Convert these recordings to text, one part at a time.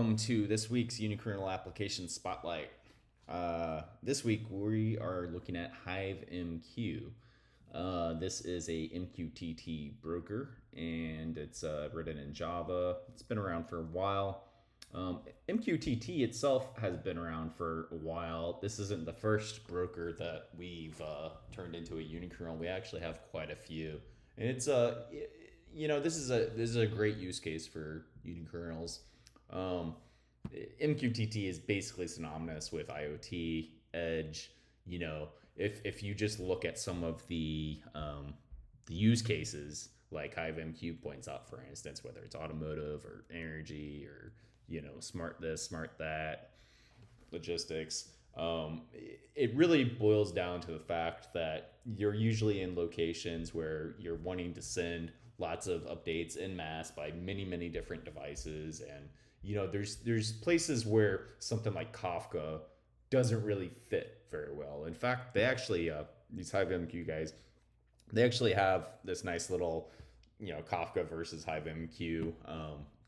welcome to this week's Unikernel Application Spotlight. This week we are looking at HiveMQ. This is a MQTT broker and it's written in Java. It's been around for a while. MQTT itself has been around for a while. This isn't the first broker that we've turned into a Unikernel. We actually have quite a few, and it's this is a great use case for Unikernels. MQTT is basically synonymous with IoT, Edge. If you just look at some of the use cases, like HiveMQ points out, for instance, whether it's automotive or energy or smart this, smart that, logistics. It really boils down to the fact that you're usually in locations where you're wanting to send lots of updates en masse by many different devices, and there's places where something like Kafka doesn't really fit very well. In fact, they actually these HiveMQ guys, they actually have this nice little Kafka versus HiveMQ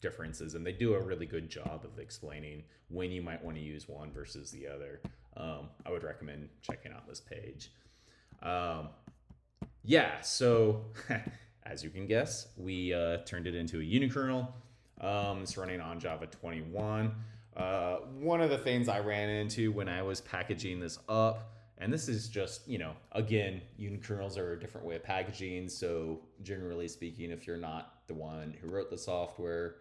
differences, and they do a really good job of explaining when you might want to use one versus the other. I would recommend checking out this page. So as you can guess, we turned it into a Unikernel. It's running on Java 21. One of the things I ran into when I was packaging this up, and this is just, again, Unikernels are a different way of packaging. So generally speaking, if you're not the one who wrote the software,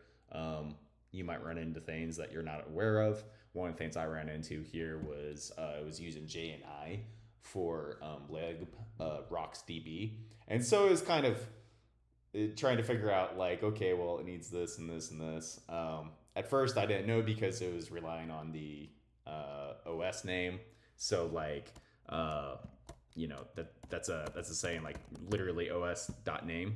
you might run into things that you're not aware of. One of the things I ran into here was I was using JNI for leg RocksDB. And so it was kind of trying to figure out, like, okay, well, it needs this and this and this. At first, I didn't know because it was relying on the OS name. So that's a saying, like literally os.name.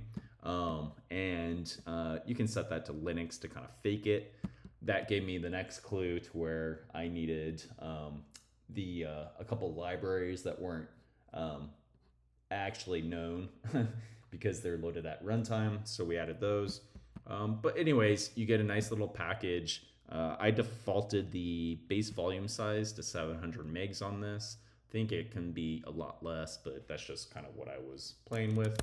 And you can set that to Linux to kind of fake it. That gave me the next clue to where I needed a couple libraries that weren't actually known because they're loaded at runtime. So we added those. But anyways, you get a nice little package. I defaulted the base volume size to 700 megs on this. I think it can be a lot less, but that's just kind of what I was playing with.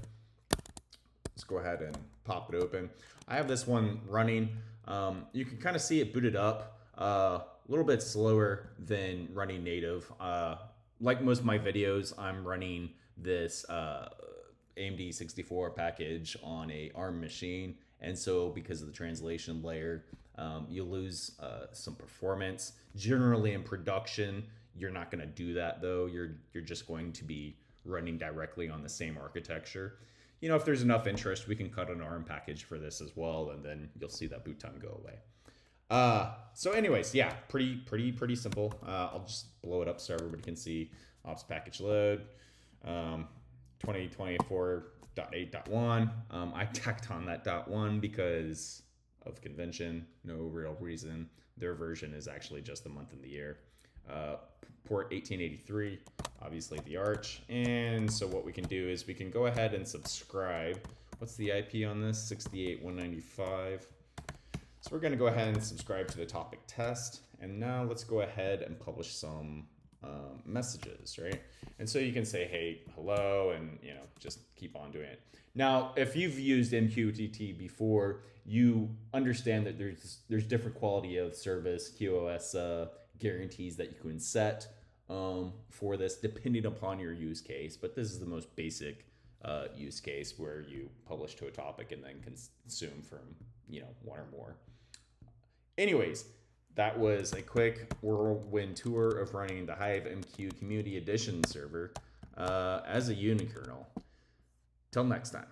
Let's go ahead and pop it open. I have this one running. You can kind of see it booted up a little bit slower than running native. Like most of my videos, I'm running this AMD 64 package on a ARM machine. And so because of the translation layer, you lose some performance. Generally in production, you're not going to do that though. You're just going to be running directly on the same architecture. If there's enough interest, we can cut an ARM package for this as well, and then you'll see that boot time go away. So anyways, yeah, pretty simple. I'll just blow it up so everybody can see. Ops package load, 2024.8.1. I tacked on that .1 because of convention, no real reason. Their version is actually just the month and the year. Port 1883, obviously the Arch. And so what we can do is we can go ahead and subscribe. What's the IP on this? 68.195. So we're going to go ahead and subscribe to the topic test. And now let's go ahead and publish some messages, right? And so you can say, hey, hello, and just keep on doing it. Now, if you've used MQTT before, you understand that there's different quality of service, QoS guarantees that you can set for this depending upon your use case. But this is the most basic use case where you publish to a topic and then consume from one or more. Anyways, that was a quick whirlwind tour of running the HiveMQ Community Edition server as a Unikernel. Till next time.